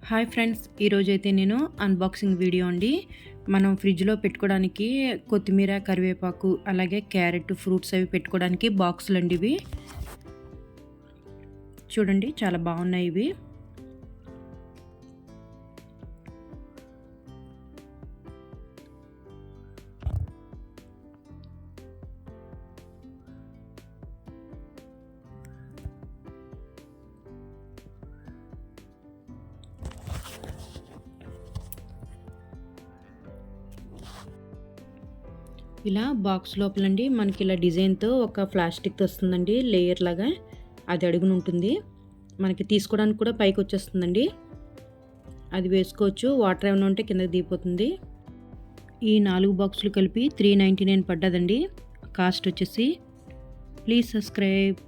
Hi friends, ఈరోజైతే నేను unboxing video అండి. మనం ఫ్రిడ్జ్లో పెట్టుకోవడానికి కొత్తిమీర, కరివేపాకు, అలాగే క్యారెట్, ఫ్రూట్స్ అవి పెట్టుకోవడానికి బాక్సులు అండి ఇవి. చూడండి, చాలా బాగున్నాయి ఇవి. ఇలా బాక్స్ లోపలండి మనకి ఇలా డిజైన్తో ఒక ప్లాస్టిక్ వస్తుందండి, లేయర్ లాగా. అది అడుగున ఉంటుంది, మనకి తీసుకోవడానికి కూడా పైకి వచ్చేస్తుందండి. అది వేసుకోవచ్చు, వాటర్ ఏమైనా ఉంటే కిందకి దిగిపోతుంది. ఈ 4 బాక్సులు కలిపి 399 పడ్డదండి కాస్ట్ వచ్చేసి. Please subscribe.